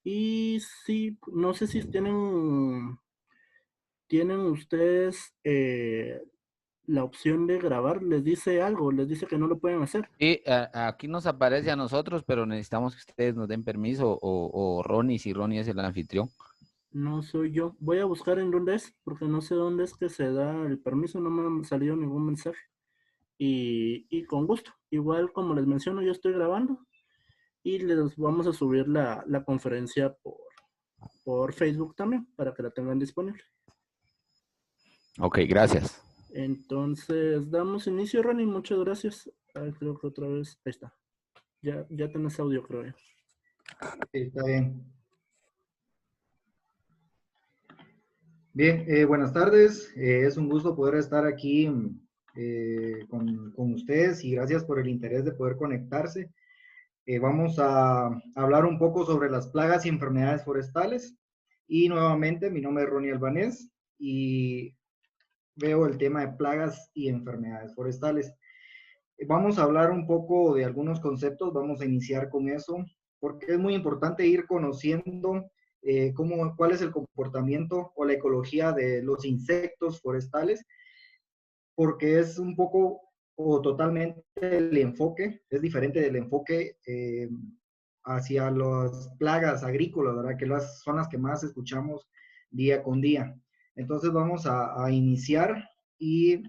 Y sí, no sé si tienen ustedes la opción de grabar, les dice algo, les dice que no lo pueden hacer. Sí, aquí nos aparece a nosotros, pero necesitamos que ustedes nos den permiso o Ronnie, si Ronnie es el anfitrión. No soy yo. Voy a buscar en dónde es, porque no sé dónde es que se da el permiso, no me ha salido ningún mensaje. Y con gusto. Igual como les menciono, yo estoy grabando y les vamos a subir la conferencia por Facebook también, para que la tengan disponible. Ok, gracias. Entonces, damos inicio, Ronnie, muchas gracias. Ah, creo que otra vez, ahí está. Ya tenés audio, creo yo. Sí, está bien. Bien, buenas tardes. Es un gusto poder estar aquí con ustedes y gracias por el interés de poder conectarse. Vamos a hablar un poco sobre las plagas y enfermedades forestales. Y nuevamente, mi nombre es Ronnie Albanés y veo el tema de plagas y enfermedades forestales. Vamos a hablar un poco de algunos conceptos, vamos a iniciar con eso, porque es muy importante ir conociendo cuál es el comportamiento o la ecología de los insectos forestales, porque es un poco o totalmente el enfoque, es diferente del enfoque hacia las plagas agrícolas, ¿verdad? Que son las que más escuchamos día con día. Entonces vamos a iniciar y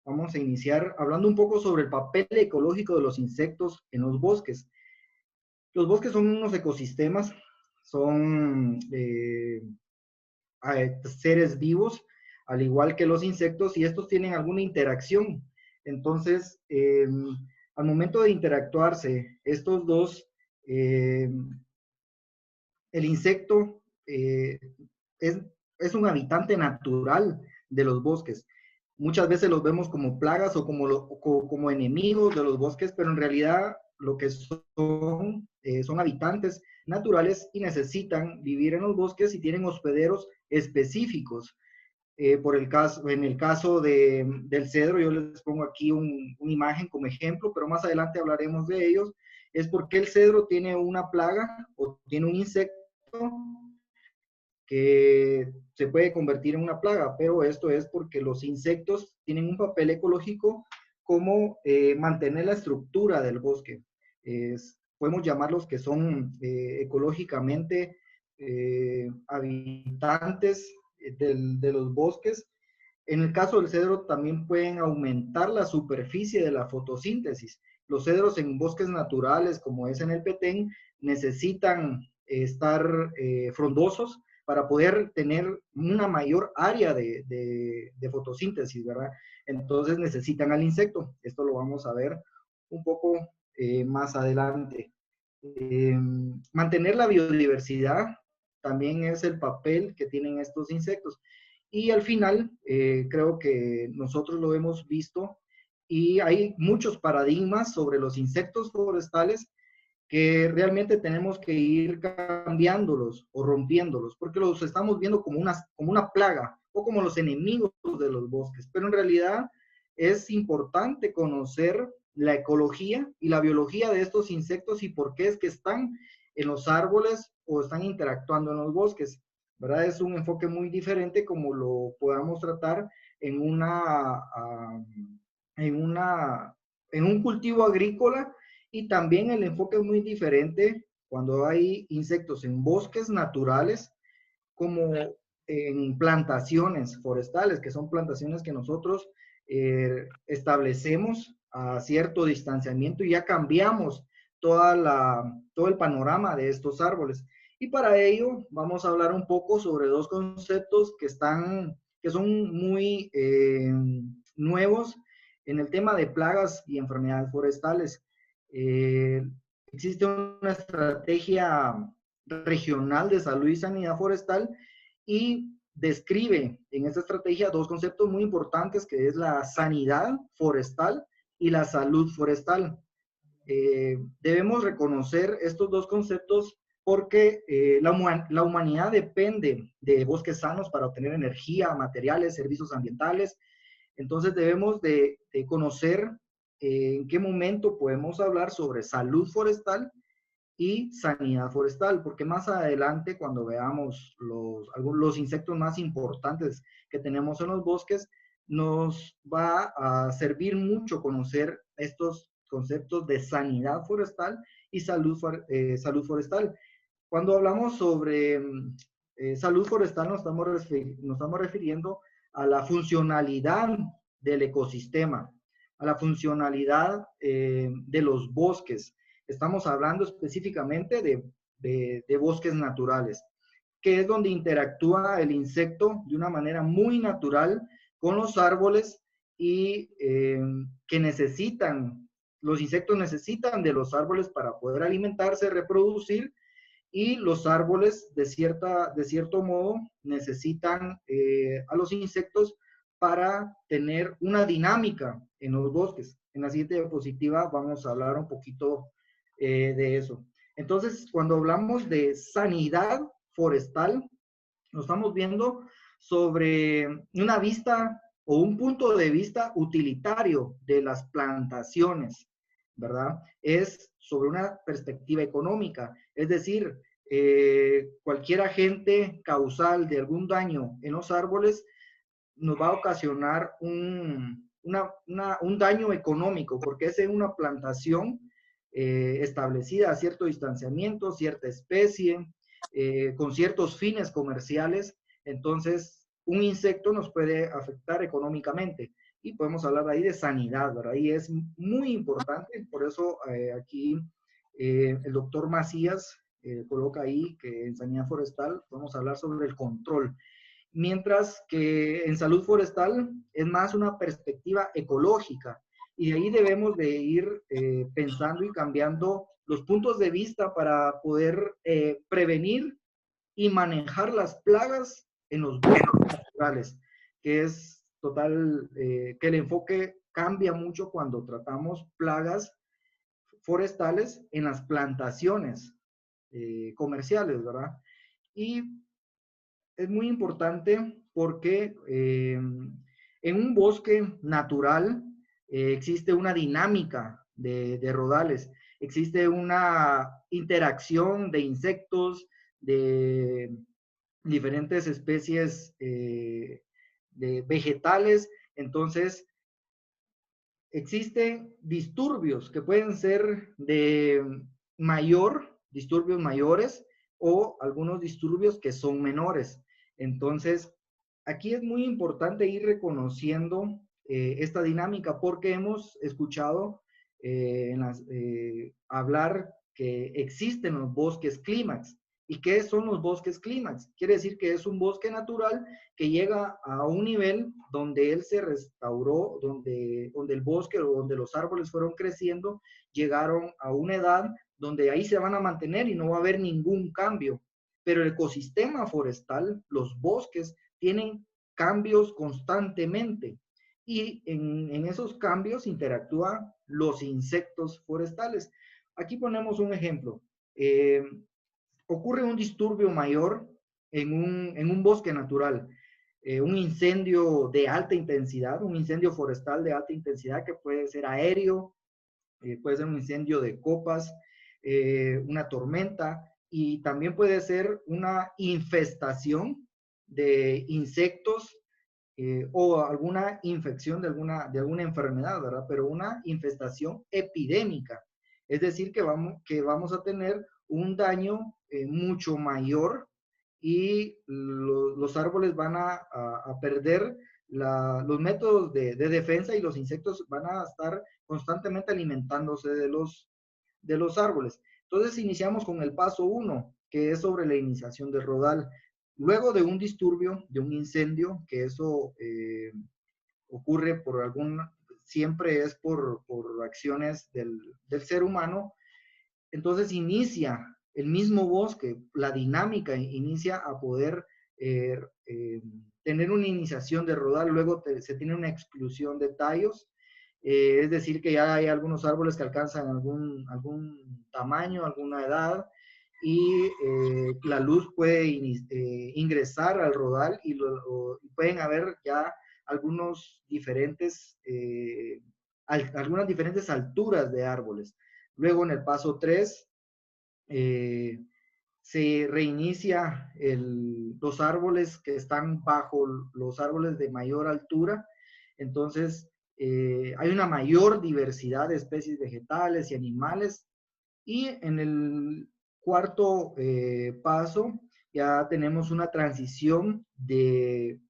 vamos a iniciar hablando un poco sobre el papel ecológico de los insectos en los bosques. Los bosques son unos ecosistemas, son seres vivos, al igual que los insectos, y estos tienen alguna interacción. Entonces, al momento de interactuarse estos dos, el insecto es, es un habitante natural de los bosques. Muchas veces los vemos como plagas o como enemigos de los bosques, pero en realidad lo que son habitantes naturales y necesitan vivir en los bosques y tienen hospederos específicos. En el caso del cedro, yo les pongo aquí una imagen como ejemplo, pero más adelante hablaremos de ellos, es porque el cedro tiene una plaga o tiene un insecto que se puede convertir en una plaga, pero esto es porque los insectos tienen un papel ecológico como mantener la estructura del bosque. Podemos llamarlos que son ecológicamente habitantes de los bosques. En el caso del cedro también pueden aumentar la superficie de la fotosíntesis. Los cedros en bosques naturales, como es en el Petén, necesitan estar frondosos para poder tener una mayor área de fotosíntesis, ¿verdad? Entonces necesitan al insecto. Esto lo vamos a ver un poco más adelante. Mantener la biodiversidad también es el papel que tienen estos insectos. Y al final, creo que nosotros lo hemos visto y hay muchos paradigmas sobre los insectos forestales que realmente tenemos que ir cambiándolos o rompiéndolos, porque los estamos viendo como una plaga o como los enemigos de los bosques, pero en realidad es importante conocer la ecología y la biología de estos insectos y por qué es que están en los árboles o están interactuando en los bosques, ¿verdad? Es un enfoque muy diferente como lo podamos tratar en en una, en un cultivo agrícola, y también el enfoque es muy diferente cuando hay insectos en bosques naturales como en plantaciones forestales, que son plantaciones que nosotros establecemos a cierto distanciamiento y ya cambiamos todo el panorama de estos árboles. Y para ello vamos a hablar un poco sobre dos conceptos que son muy nuevos en el tema de plagas y enfermedades forestales. Eh, Existe una estrategia regional de salud y sanidad forestal y describe en esta estrategia dos conceptos muy importantes, que es la sanidad forestal y la salud forestal. Debemos reconocer estos dos conceptos porque la humanidad depende de bosques sanos para obtener energía, materiales, servicios ambientales. Entonces debemos de conocer en qué momento podemos hablar sobre salud forestal y sanidad forestal, porque más adelante cuando veamos los insectos más importantes que tenemos en los bosques, nos va a servir mucho conocer estos conceptos de sanidad forestal y salud forestal. Cuando hablamos sobre salud forestal, nos estamos refiriendo a la funcionalidad del ecosistema, a la funcionalidad de los bosques. Estamos hablando específicamente de bosques naturales, que es donde interactúa el insecto de una manera muy natural con los árboles y que los insectos necesitan de los árboles para poder alimentarse, reproducir, y los árboles, de cierto modo, necesitan a los insectos para tener una dinámica en los bosques. En la siguiente diapositiva vamos a hablar un poquito de eso. Entonces, cuando hablamos de sanidad forestal, lo estamos viendo sobre una vista o un punto de vista utilitario de las plantaciones, ¿verdad? Es sobre una perspectiva económica, es decir, cualquier agente causal de algún daño en los árboles nos va a ocasionar un daño económico, porque es en una plantación establecida a cierto distanciamiento, cierta especie, con ciertos fines comerciales. Entonces, un insecto nos puede afectar económicamente y podemos hablar ahí de sanidad, ¿verdad? Y es muy importante, por eso aquí el doctor Macías coloca ahí que en sanidad forestal vamos a hablar sobre el control, mientras que en salud forestal es más una perspectiva ecológica, y de ahí debemos de ir pensando y cambiando los puntos de vista para poder prevenir y manejar las plagas en los bosques naturales, que es total, que el enfoque cambia mucho cuando tratamos plagas forestales en las plantaciones comerciales, ¿verdad? Y es muy importante porque en un bosque natural existe una dinámica de rodales, existe una interacción de insectos, de diferentes especies de vegetales. Entonces, existen disturbios que pueden ser de disturbios mayores, o algunos disturbios que son menores. Entonces, aquí es muy importante ir reconociendo esta dinámica, porque hemos escuchado hablar que existen los bosques clímax. ¿Y qué son los bosques clímax? Quiere decir que es un bosque natural que llega a un nivel donde él se restauró, donde el bosque o donde los árboles fueron creciendo, llegaron a una edad donde ahí se van a mantener y no va a haber ningún cambio. Pero el ecosistema forestal, los bosques, tienen cambios constantemente, y en esos cambios interactúan los insectos forestales. Aquí ponemos un ejemplo. Ocurre un disturbio mayor en un bosque natural, un incendio de alta intensidad, un incendio forestal de alta intensidad, que puede ser aéreo, puede ser un incendio de copas, una tormenta, y también puede ser una infestación de insectos o alguna infección de alguna enfermedad, ¿verdad? Pero una infestación epidémica, es decir, que vamos a tener un daño mucho mayor, y los árboles van a perder los métodos de defensa, y los insectos van a estar constantemente alimentándose de los árboles. Entonces iniciamos con el paso 1, que es sobre la iniciación del rodal. Luego de un disturbio, de un incendio, que eso ocurre siempre es por acciones del ser humano, entonces inicia el mismo bosque, la dinámica inicia a poder tener una iniciación de rodal. Luego se tiene una exclusión de tallos, es decir, que ya hay algunos árboles que alcanzan algún tamaño, alguna edad, y la luz puede ingresar al rodal, y pueden haber ya algunas diferentes alturas de árboles. Luego, en el paso 3, se reinicia los árboles que están bajo los árboles de mayor altura. Entonces, hay una mayor diversidad de especies vegetales y animales. Y en el cuarto paso ya tenemos una transición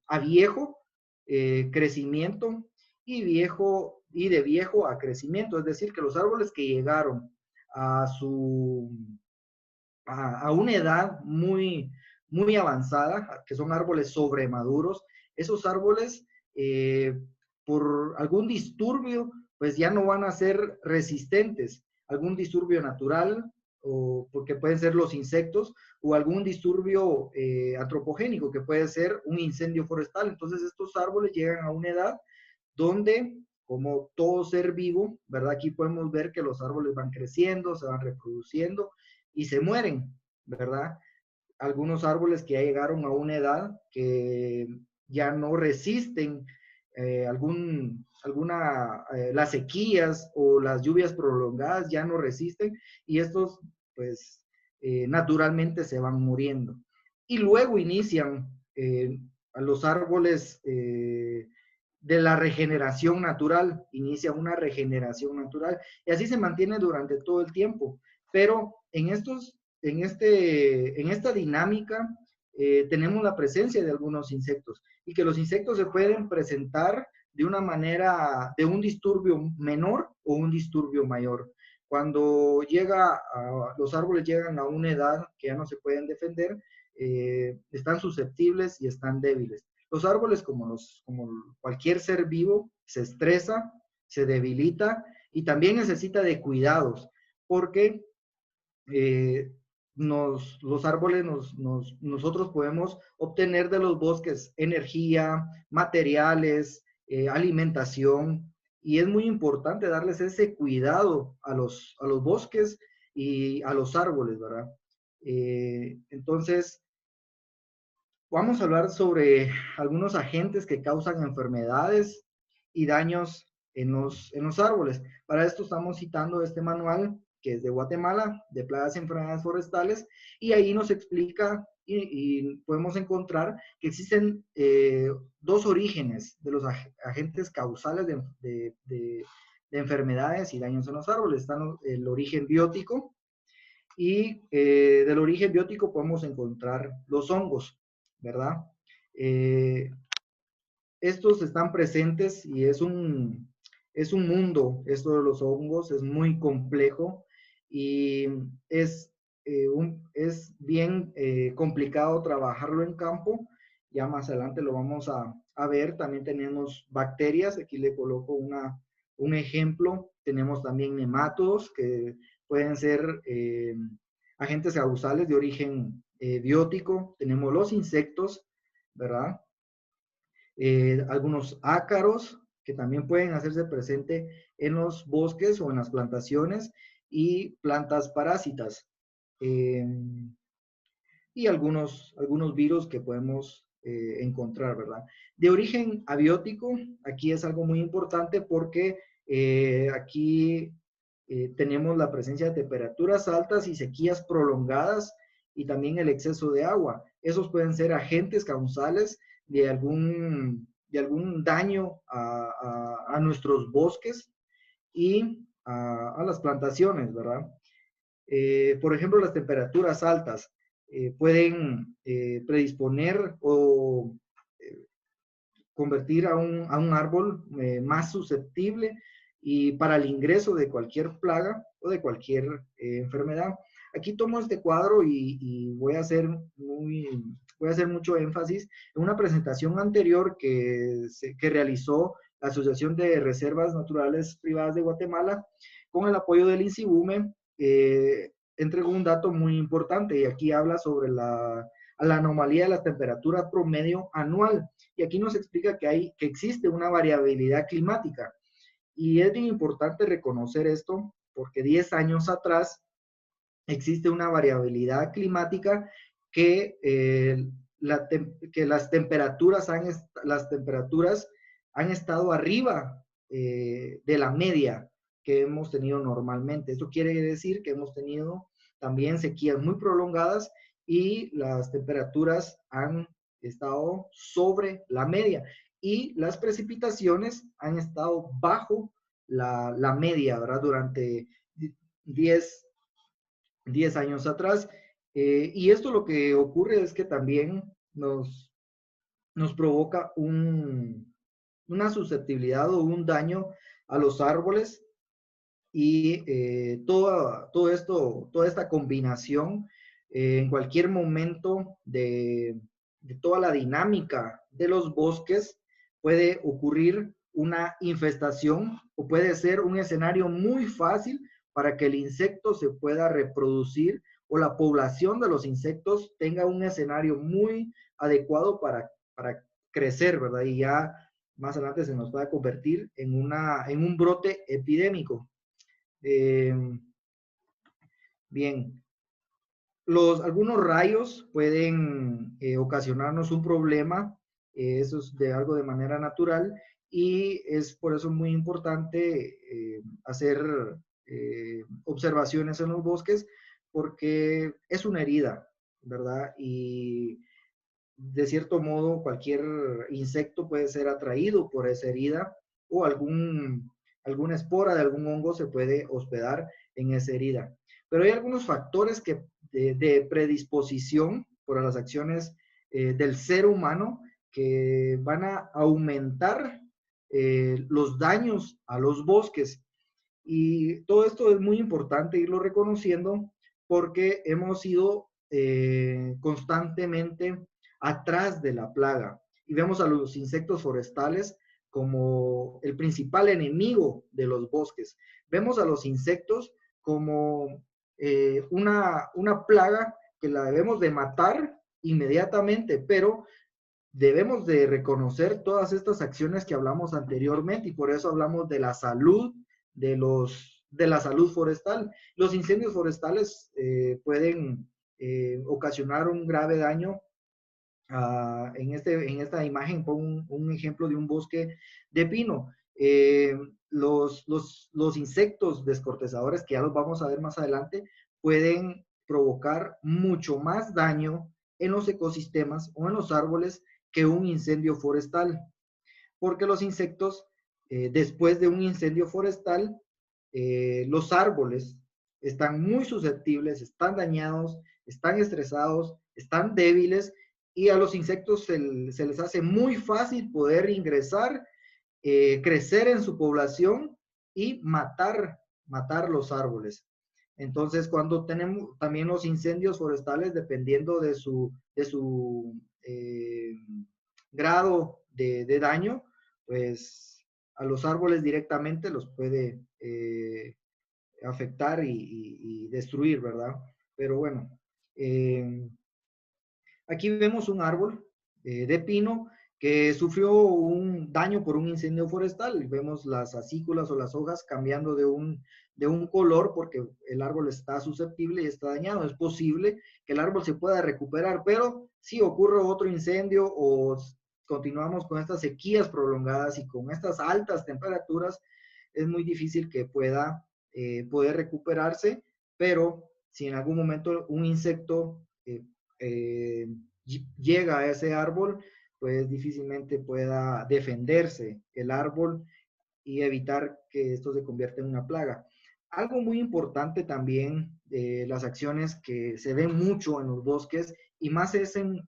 a viejo crecimiento y de viejo a crecimiento. Es decir, que los árboles que llegaron a una edad muy avanzada, que son árboles sobremaduros, esos árboles, por algún disturbio, pues ya no van a ser resistentes. Algún disturbio natural, o porque pueden ser los insectos, o algún disturbio antropogénico, que puede ser un incendio forestal. Entonces, estos árboles llegan a una edad donde, como todo ser vivo, ¿verdad? Aquí podemos ver que los árboles van creciendo, se van reproduciendo y se mueren, ¿verdad? Algunos árboles que ya llegaron a una edad que ya no resisten las sequías o las lluvias prolongadas, ya no resisten, y estos pues naturalmente se van muriendo. Y luego inician a los árboles de la regeneración natural, inicia una regeneración natural, y así se mantiene durante todo el tiempo. Pero en esta dinámica tenemos la presencia de algunos insectos, y que los insectos se pueden presentar de una manera, de un disturbio menor o un disturbio mayor. Cuando los árboles llegan a una edad que ya no se pueden defender, están susceptibles y están débiles. Los árboles, como cualquier ser vivo, se estresa, se debilita y también necesita de cuidados, porque los árboles nosotros podemos obtener de los bosques energía, materiales, alimentación, y es muy importante darles ese cuidado a los bosques y a los árboles, ¿verdad? Entonces, vamos a hablar sobre algunos agentes que causan enfermedades y daños en los árboles. Para esto estamos citando este manual, que es de Guatemala, de plagas y enfermedades forestales, y ahí nos explica y podemos encontrar que existen dos orígenes de los agentes causales de enfermedades y daños en los árboles. Están el origen biótico, y del origen biótico podemos encontrar los hongos, ¿verdad? Estos están presentes y es un mundo, esto de los hongos es muy complejo, y es bien complicado trabajarlo en campo. Ya más adelante lo vamos a ver. También tenemos bacterias, aquí le coloco un ejemplo. Tenemos también nematodos, que pueden ser agentes causales de origen biótico. Tenemos los insectos, ¿verdad? Algunos ácaros que también pueden hacerse presente en los bosques o en las plantaciones, y plantas parásitas, y algunos virus que podemos encontrar, ¿verdad? De origen abiótico, aquí es algo muy importante, porque aquí tenemos la presencia de temperaturas altas y sequías prolongadas, y también el exceso de agua. Esos pueden ser agentes causales de algún daño a nuestros bosques y a las plantaciones, ¿verdad? Por ejemplo, las temperaturas altas pueden predisponer o convertir a un árbol más susceptible y para el ingreso de cualquier plaga o de cualquier enfermedad. Aquí tomo este cuadro y voy a hacer mucho énfasis en una presentación anterior que realizó la Asociación de Reservas Naturales Privadas de Guatemala, con el apoyo del INSIBUME. Entregó un dato muy importante, y aquí habla sobre la anomalía de la temperatura promedio anual. Y aquí nos explica que existe una variabilidad climática. Y es bien importante reconocer esto, porque 10 años atrás existe una variabilidad climática que las temperaturas han estado arriba de la media que hemos tenido normalmente. Esto quiere decir que hemos tenido también sequías muy prolongadas y las temperaturas han estado sobre la media y las precipitaciones han estado bajo la media, ¿verdad? Durante 10 años atrás. Y esto lo que ocurre es que también nos provoca una susceptibilidad o un daño a los árboles y todo esto, toda esta combinación en cualquier momento de toda la dinámica de los bosques puede ocurrir una infestación o puede ser un escenario muy fácil para que el insecto se pueda reproducir o la población de los insectos tenga un escenario muy adecuado para crecer, ¿verdad? Y ya más adelante se nos pueda convertir en un brote epidémico. Bien, algunos rayos pueden ocasionarnos un problema, eso es de algo de manera natural, y es por eso muy importante hacer observaciones en los bosques, porque es una herida, ¿verdad? Y de cierto modo cualquier insecto puede ser atraído por esa herida o alguna espora de algún hongo se puede hospedar en esa herida. Pero hay algunos factores de predisposición por las acciones del ser humano que van a aumentar los daños a los bosques. Y todo esto es muy importante irlo reconociendo porque hemos ido constantemente atrás de la plaga y vemos a los insectos forestales como el principal enemigo de los bosques. Vemos a los insectos como una plaga que la debemos de matar inmediatamente, pero debemos de reconocer todas estas acciones que hablamos anteriormente y por eso hablamos de la salud de la salud forestal. Los incendios forestales pueden ocasionar un grave daño. En esta imagen pongo un ejemplo de un bosque de pino. Los insectos descortezadores, que ya los vamos a ver más adelante, pueden provocar mucho más daño en los ecosistemas o en los árboles que un incendio forestal, porque los insectos, después de un incendio forestal, los árboles están muy susceptibles, están dañados, están estresados, están débiles y a los insectos se les hace muy fácil poder ingresar, crecer en su población y matar los árboles. Entonces, cuando tenemos también los incendios forestales, dependiendo de su grado de daño, pues a los árboles directamente los puede afectar y destruir, ¿verdad? Pero bueno, aquí vemos un árbol de pino que sufrió un daño por un incendio forestal. Vemos las acículas o las hojas cambiando de un color porque el árbol está susceptible y está dañado. Es posible que el árbol se pueda recuperar, pero si ocurre otro incendio o continuamos con estas sequías prolongadas y con estas altas temperaturas, es muy difícil que pueda poder recuperarse, pero si en algún momento un insecto llega a ese árbol, pues difícilmente pueda defenderse el árbol y evitar que esto se convierta en una plaga. Algo muy importante también de las acciones que se ven mucho en los bosques, y más es en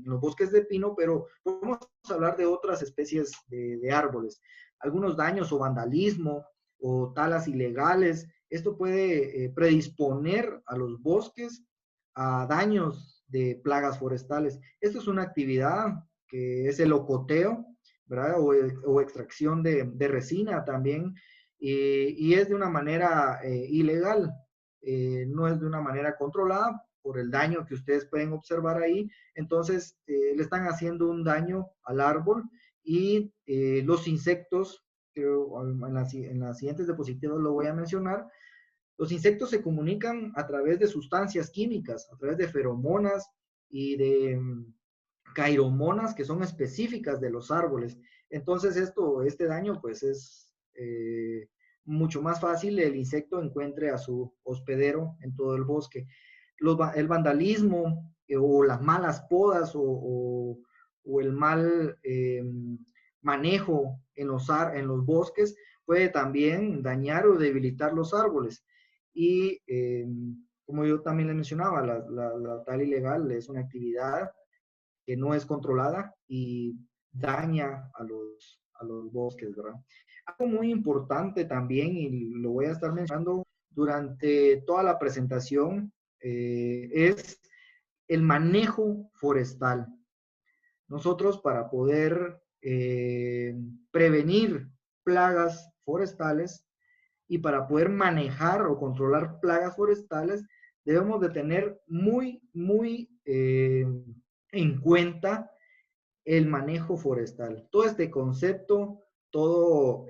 los bosques de pino, pero podemos hablar de otras especies de árboles. Algunos daños o vandalismo o talas ilegales, esto puede predisponer a los bosques a daños de plagas forestales. Esto es una actividad que es el ocoteo, ¿verdad? O extracción de resina también, y es de una manera ilegal, no es de una manera controlada por el daño que ustedes pueden observar ahí. Entonces, le están haciendo un daño al árbol y los insectos, creo, en las siguientes diapositivas lo voy a mencionar. Los insectos se comunican a través de sustancias químicas, a través de feromonas y de cairomonas que son específicas de los árboles. Entonces este daño pues es mucho más fácil el insecto encuentre a su hospedero en todo el bosque. El vandalismo o las malas podas o el mal manejo en los bosques puede también dañar o debilitar los árboles. Y como yo también les mencionaba, la tala ilegal es una actividad que no es controlada y daña a los bosques, ¿verdad? Algo muy importante también, y lo voy a estar mencionando durante toda la presentación, es el manejo forestal. Nosotros, para poder prevenir plagas forestales y para poder manejar o controlar plagas forestales, debemos de tener muy en cuenta el manejo forestal. Todo este concepto, todo,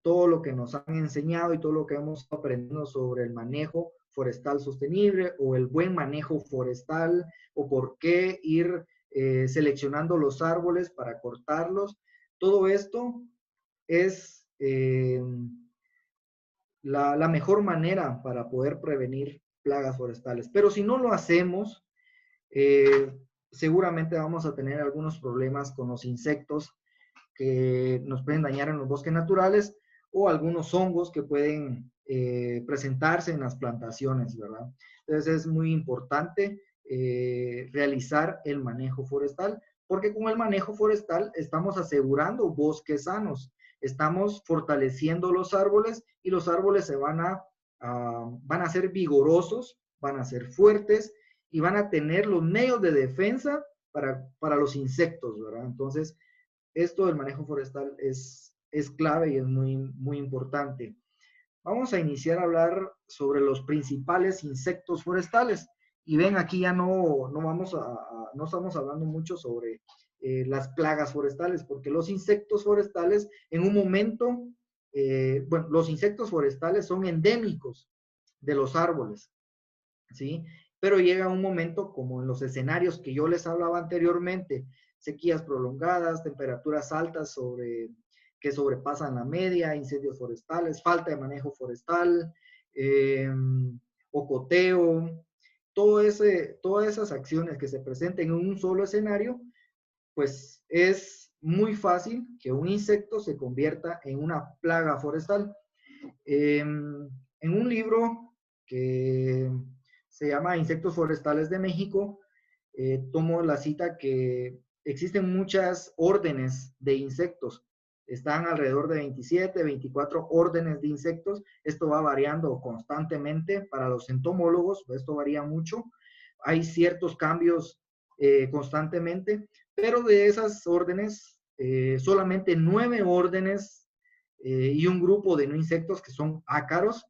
todo lo que nos han enseñado y todo lo que hemos aprendido sobre el manejo forestal sostenible o el buen manejo forestal o por qué ir seleccionando los árboles para cortarlos, todo esto es la mejor manera para poder prevenir plagas forestales. Pero si no lo hacemos, seguramente vamos a tener algunos problemas con los insectos que nos pueden dañar en los bosques naturales o algunos hongos que pueden presentarse en las plantaciones, ¿verdad? Entonces es muy importante realizar el manejo forestal, porque con el manejo forestal estamos asegurando bosques sanos, estamos fortaleciendo los árboles y los árboles se van a ser vigorosos, van a ser fuertes y van a tener los medios de defensa para los insectos, ¿verdad? Entonces, esto del manejo forestal es clave y es muy importante. Vamos a iniciar a hablar sobre los principales insectos forestales. Y ven, aquí ya no estamos hablando mucho sobre las plagas forestales, porque los insectos forestales en un momento, bueno, los insectos forestales son endémicos de los árboles, ¿sí? Pero llega un momento, como en los escenarios que yo les hablaba anteriormente, sequías prolongadas, temperaturas altas que sobrepasan la media, incendios forestales, falta de manejo forestal, ocoteo, todas esas acciones que se presenten en un solo escenario, pues es muy fácil que un insecto se convierta en una plaga forestal. En un libro que se llama Insectos Forestales de México, tomo la cita que existen muchas órdenes de insectos. Están alrededor de 27, 24 órdenes de insectos. Esto va variando constantemente para los entomólogos, esto varía mucho. Hay ciertos cambios constantemente, pero de esas órdenes, solamente 9 órdenes y un grupo de no insectos que son ácaros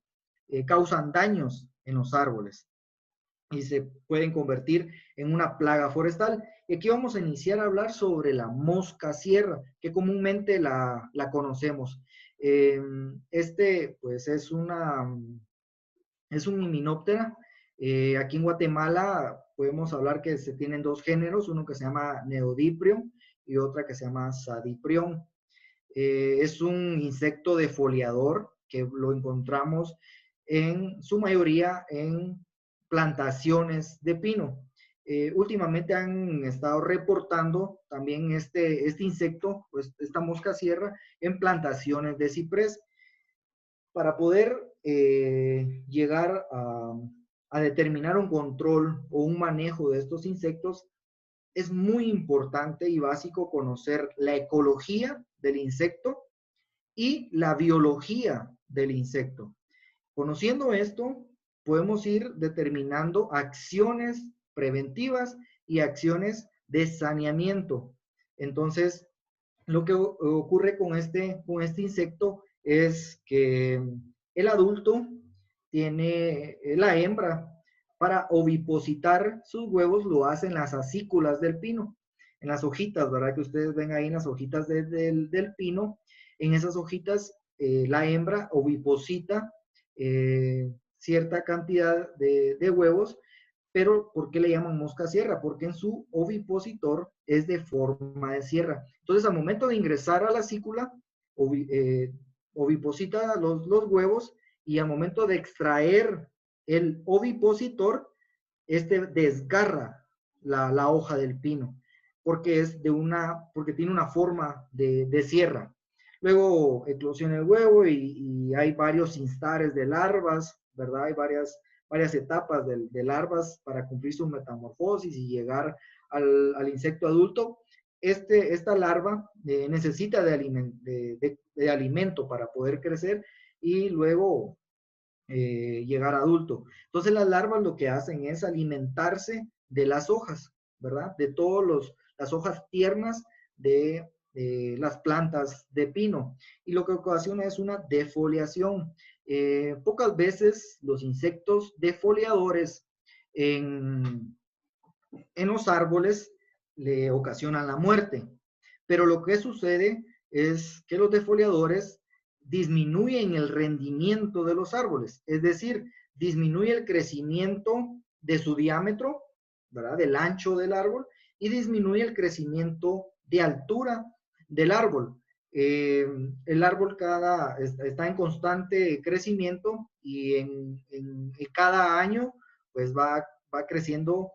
causan daños en los árboles y se pueden convertir en una plaga forestal. Y aquí vamos a iniciar a hablar sobre la mosca sierra, que comúnmente la conocemos. Pues es un himenóptera. Aquí en Guatemala podemos hablar que se tienen dos géneros, uno que se llama Neodiprio y otra que se llama Sadiprión. Es un insecto defoliador que lo encontramos en su mayoría en plantaciones de pino. Últimamente han estado reportando también este insecto, pues esta mosca sierra, en plantaciones de ciprés. Para poder llegar a determinar un control o un manejo de estos insectos, es muy importante y básico conocer la ecología del insecto y la biología del insecto. Conociendo esto, podemos ir determinando acciones preventivas y acciones de saneamiento. Entonces, lo que ocurre con este insecto es que el adulto tiene la hembra para ovipositar sus huevos, lo hace en las acículas del pino, en las hojitas, ¿verdad? Que ustedes ven ahí en las hojitas del pino. En esas hojitas, la hembra oviposita cierta cantidad de huevos, pero ¿por qué le llaman mosca sierra? Porque en su ovipositor es de forma de sierra. Entonces, al momento de ingresar a la acícula, oviposita los huevos y al momento de extraer el ovipositor, este desgarra la hoja del pino porque porque tiene una forma de sierra. Luego eclosiona el huevo y hay varios instares de larvas, ¿verdad? Hay varias etapas de larvas para cumplir su metamorfosis y llegar al insecto adulto. Esta larva necesita de alimento para poder crecer y luego llegar a adulto. Entonces las larvas lo que hacen es alimentarse de las hojas, ¿verdad? De todas las hojas tiernas de las plantas de pino. Y lo que ocasiona es una defoliación. Pocas veces los insectos defoliadores en los árboles le ocasionan la muerte. Pero lo que sucede es que los defoliadores disminuyen el rendimiento de los árboles, es decir, disminuye el crecimiento de su diámetro, ¿verdad? Del ancho del árbol, y disminuye el crecimiento de altura del árbol. El árbol está en constante crecimiento y en cada año pues va creciendo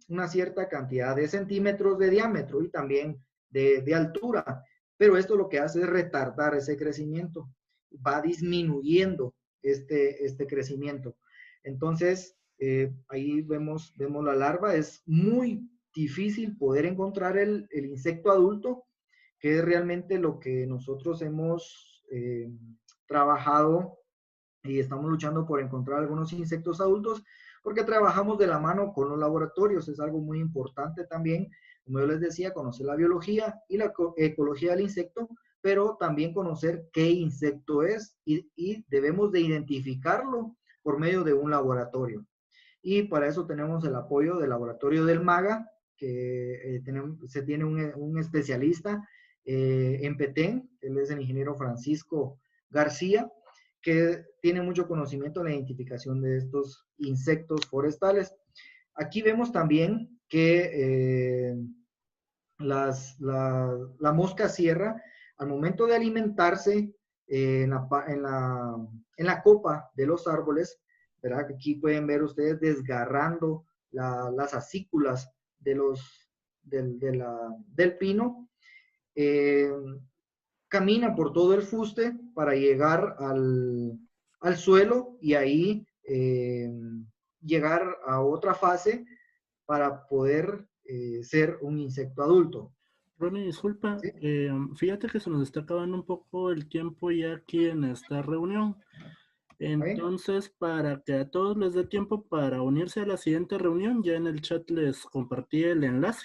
una cierta cantidad de centímetros de diámetro y también de altura, pero esto lo que hace es retardar ese crecimiento, va disminuyendo este crecimiento. Entonces, ahí vemos la larva, es muy difícil poder encontrar el insecto adulto, que es realmente lo que nosotros hemos trabajado y estamos luchando por encontrar algunos insectos adultos, porque trabajamos de la mano con los laboratorios. Es algo muy importante también, como yo les decía, conocer la biología y la ecología del insecto, pero también conocer qué insecto es y debemos de identificarlo por medio de un laboratorio. Y para eso tenemos el apoyo del laboratorio del MAGA, que se tiene un especialista en Petén, él es el ingeniero Francisco García, que tiene mucho conocimiento en la identificación de estos insectos forestales. Aquí vemos también que la mosca sierra, al momento de alimentarse en la copa de los árboles, ¿verdad? Aquí pueden ver ustedes desgarrando las acículas del pino. Camina por todo el fuste para llegar al suelo y ahí llegar a otra fase para poder ser un insecto adulto. Ronnie, disculpa, ¿Sí? fíjate que se nos está acabando un poco el tiempo ya aquí en esta reunión. Entonces, para que a todos les dé tiempo para unirse a la siguiente reunión, ya en el chat les compartí el enlace.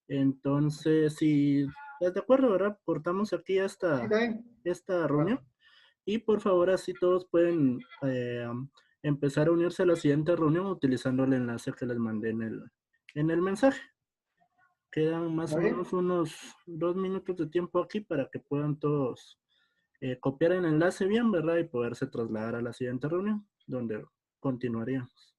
Entonces, si estás de acuerdo, ¿verdad? Cortamos aquí esta reunión. Y por favor, así todos pueden empezar a unirse a la siguiente reunión utilizando el enlace que les mandé en el mensaje. Quedan más o menos unos 2 minutos de tiempo aquí para que puedan todos copiar el enlace bien, ¿verdad? Y poderse trasladar a la siguiente reunión, donde continuaríamos.